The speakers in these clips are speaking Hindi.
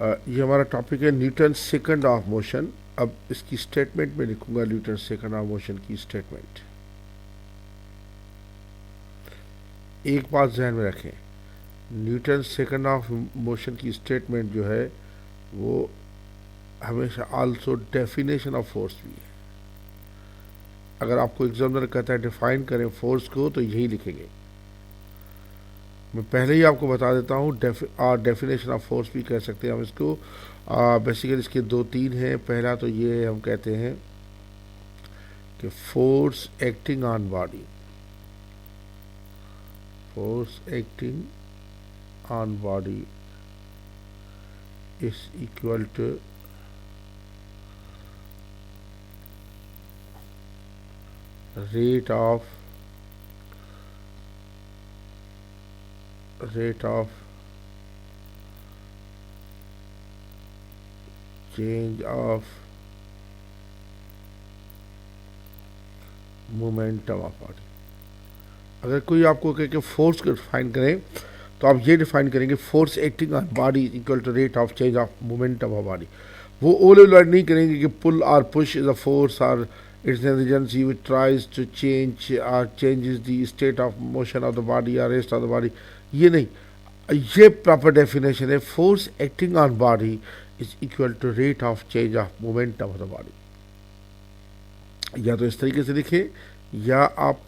ये हमारा टॉपिक है न्यूटन सेकंड ऑफ मोशन। अब इसकी स्टेटमेंट में लिखूंगा न्यूटन सेकंड ऑफ मोशन की स्टेटमेंट। एक बात ध्यान में रखें, न्यूटन सेकंड ऑफ मोशन की स्टेटमेंट जो है वो हमेशा आल्सो डेफिनेशन ऑफ फोर्स भी है। अगर आपको एग्जामिनर कहता है डिफाइन करें फोर्स को तो यही लिखेंगे। मैं पहले ही आपको बता देता हूँ, डेफिनेशन ऑफ फोर्स भी कह सकते हैं हम इसको। बेसिकली इसके दो तीन हैं। पहला तो ये हम कहते हैं कि force acting on body, force acting on body is equal to rate of change of momentum of body. अगर कोई आपको कहे कि फोर्स को डिफाइन करें तो आप ये डिफाइन करेंगे force acting on body equal to rate of change of momentum of body. वो ओले वर्ड नहीं करेंगे कि पुल और पुश इज अ फोर्स और it's an agency which tries to change और changes the state of motion of the body और रेस्ट ऑफ द बॉडी। ये नहीं, ये प्रॉपर डेफिनेशन है। Force acting on body is equal to rate of change of momentum of the body. या तो इस तरीके से लिखें या आप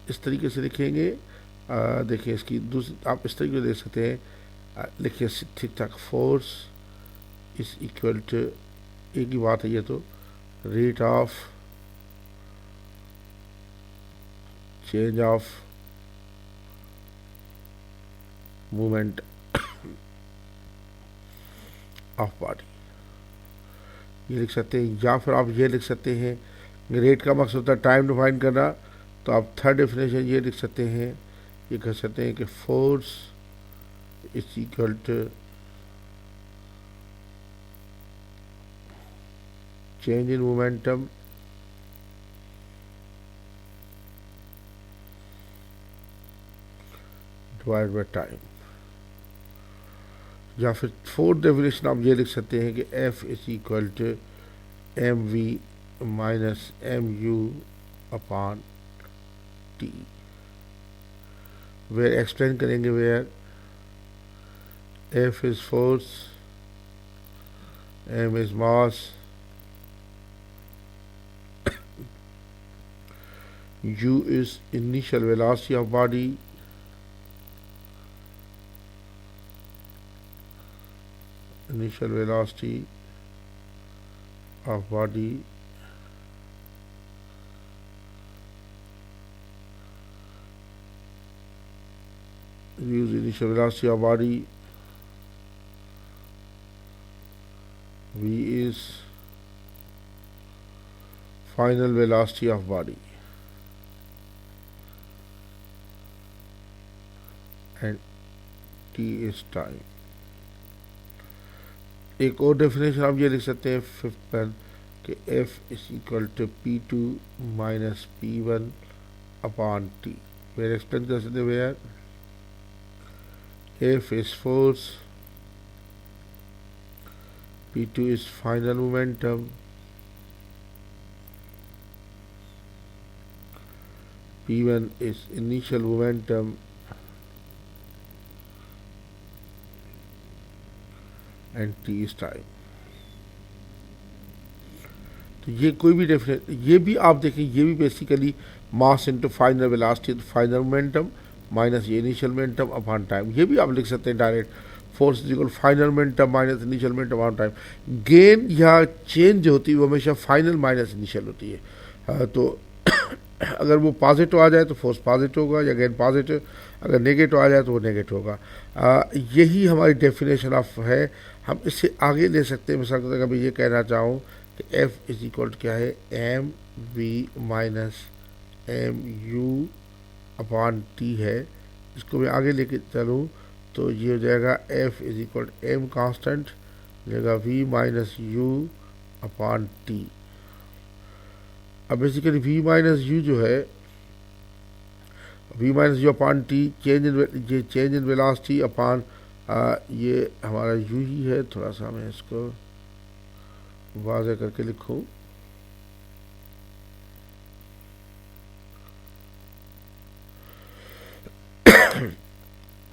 इस तरीके से लिखेंगे। देखिए इसकी दूसरी आप इस तरीके से देख सकते हैं। लिखिए ठीक ठाक, फोर्स इज इक्वल टू, एक ही बात है ये तो, rate of change of movement of body, ये लिख सकते हैं। या फिर आप ये लिख सकते हैं, रेट का मकसद होता है टाइम डिफाइन करना, तो आप थर्ड डेफिनेशन ये लिख सकते हैं, ये कह सकते हैं कि force is equal to change in momentum divide by time. या फिर फोर्थ डेफिनेशन आप ये लिख सकते हैं कि F is equal to M we minus M you upon T. Where explain करेंगे, where F is force, m is mass, u is initial velocity of body, initial velocity of body use initial velocity of body, v is final velocity of body, and t is time। एक और डेफिनेशन आप ये लिख सकते हैं फिफ्थ पर कि F is equal to P two minus P one upon T. Where explain कर सकते हैं, where F is force, P two is final momentum, P one is initial momentum, and T is time. तो ये कोई भी डेफिनेट, ये भी आप देखें, ये भी basically mass into final velocity final momentum minus ये इनिशियल मोमेंटम अपॉन टाइम। ये भी आप लिख सकते हैं direct, force is equal final momentum minus initial momentum upon time. Gain या चेंज जो होती है वो हमेशा फाइनल माइनस इनिशियल होती है। तो अगर वो पॉजिटिव आ जाए तो फोर्स पॉजिटिव होगा, या गेन पॉजिटिव, अगर नेगेटिव आ जाए तो वो नेगेटिव होगा। यही हमारी डेफिनेशन ऑफ है। हम इससे आगे ले सकते हैं। मिसाल के तौर पर मैं ये कहना चाहूँ कि एफ इज इक्वल क्या है, M we minus M you upon T है। इसको मैं आगे लेके चलूँ तो ये हो जाएगा f is equal m constant जाएगा v minus you upon t. अब बेसिकली वी माइनस यू जो है, v minus you upon t change in velocity upon ये हमारा यू ही है, थोड़ा सा मैं इसको वाज़ेह करके लिखूं।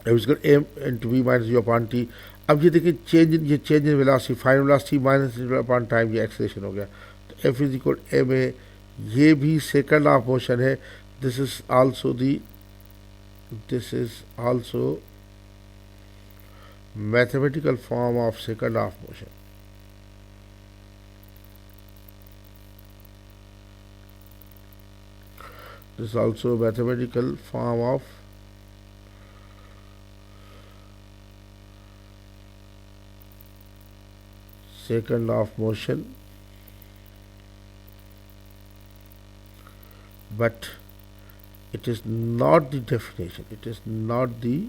m into v minus u upon t. अब ये देखिए change in velocity, final velocity minus upon time, ये एक्सेलरेशन हो गया। तो f इज इक्वल m है, ये भी सेकंड ऑफ मोशन है। This is also mathematical form of second of motion. This is also a mathematical form of second of motion, but it is not the definition. It is not the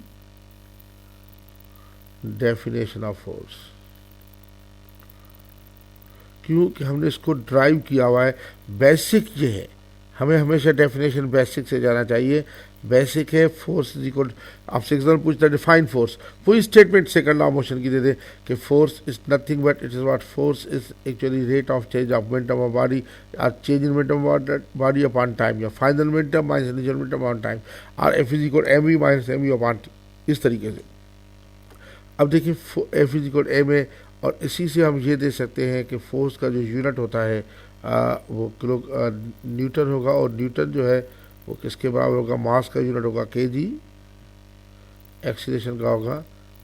definition of force। क्योंकि हमने इसको ड्राइव किया हुआ है। बेसिक ये है, हमें हमेशा डेफिनेशन बेसिक से जाना चाहिए। बेसिक है फोर्स इज इक्वल, आपसे एग्जाम्पल पूछता है डिफाइन फोर्स, वही statement second law of motion की दे दे कि force is nothing but it is what, force is actually rate of change of momentum of body और change in momentum of body upon time, या final momentum minus initial momentum upon time, और F is equal M we minus M you upon T, इस तरीके से। अब देखिए एफ इज इक्वल एम है, और इसी से हम ये दे सकते हैं कि फोर्स का जो यूनिट होता है वो किलो न्यूटन होगा, और न्यूटन जो है वो किसके बराबर होगा, मास का यूनिट होगा केजी, एक्सीलरेशन का होगा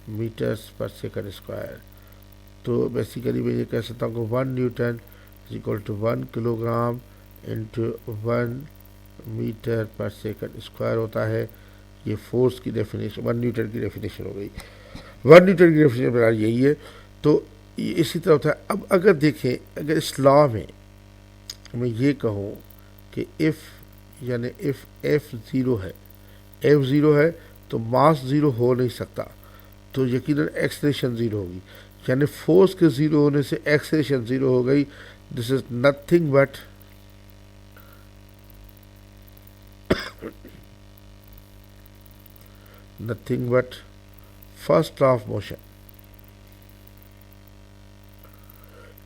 मीटर्स पर सेकंड स्क्वायर। तो बेसिकली मैं ये कह सकता हूँ कि 1 newton is equal to 1 kilogram into 1 metre per second square होता है। ये फोर्स की डेफिनेशन 1 न्यूटन की डेफिनेशन हो गई। 1 न्यूटन की डेफिनेशन मेरा यही है। तो ये इसी तरह होता है। अब अगर देखें, अगर इस लॉ में मैं ये कहूँ कि इफ़ यानी इफ़ एफ ज़ीरो है, एफ ज़ीरो है तो मास ज़ीरो हो नहीं सकता, तो यकीनन एक्सेलरेशन ज़ीरो होगी। यानी फोर्स के ज़ीरो होने से एक्सेलरेशन ज़ीरो हो गई। This is nothing but first law of motion.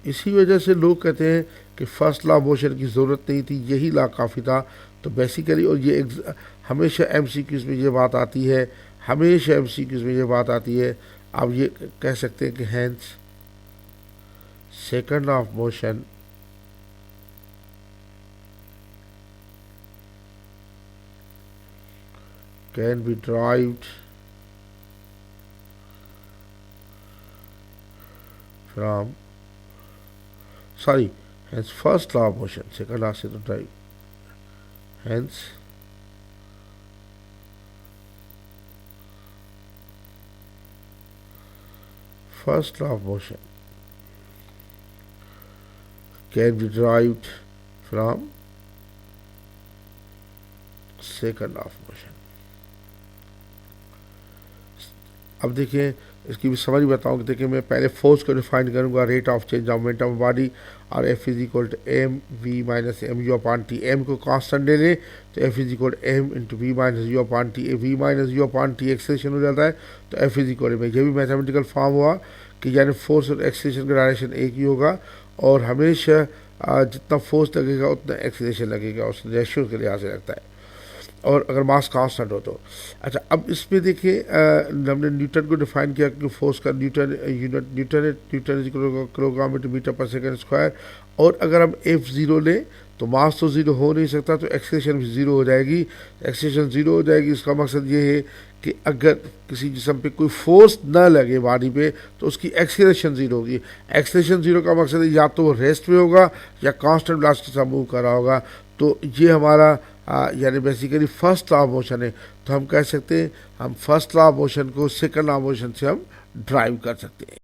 इसी वजह से लोग कहते हैं कि फर्स्ट लॉ मोशन की ज़रूरत नहीं थी, यही लॉ काफ़ी था। तो बेसिकली, और ये हमेशा एमसीक्यूज़ में ये बात आती है, हमेशा एमसीक्यूज़ में ये बात आती है। आप ये कह सकते हैं कि hence second of motion can be derived from hence first law of motion, second law से तो derive, hence first law of motion can be derived from second law of motion। अब देखिए इसकी भी समझ बताऊँ कि देखिए मैं पहले फोर्स को डिफाइन करूँगा, rate of change of momentum of body, और F is equal to M we minus M you upon T. M को कांस्टेंट ले लें तो F is equal M into V minus you upon T. V minus you upon T acceleration हो जाता है, तो एफ इज इक्वल में ये भी मैथमेटिकल फॉर्म हुआ कि यानी फोर्स और एक्सेलरेशन का डायरेक्शन एक ही होगा, और हमेशा जितना फोर्स लगेगा उतना एक्सेलरेशन लगेगा, उस रेशियो के लिहाज से लगता है, और अगर मास कांस्टेंट हो तो। अच्छा, अब इसमें देखिए हमने न्यूटन को डिफाइन किया कि फोर्स का newton is kilogram into metre per second square. और अगर हम एफ ज़ीरो लें तो मास तो ज़ीरो हो नहीं सकता, तो एक्सेलरेशन भी ज़ीरो हो जाएगी। एक्सेलरेशन ज़ीरो हो जाएगी, इसका मकसद ये है कि अगर किसी जिस्म पे कोई फोर्स ना लगे बॉडी पे तो उसकी एक्सेलरेशन ज़ीरो होगी। एक्सेलरेशन ज़ीरो का मकसद है या तो वो रेस्ट में होगा या कांस्टेंट वेलोसिटी से मूव कर रहा होगा। तो ये हमारा यानी basically first law of motion है। तो हम कह सकते हैं हम फर्स्ट लॉ ऑफ मोशन को सेकंड लॉ ऑफ मोशन से हम ड्राइव कर सकते हैं।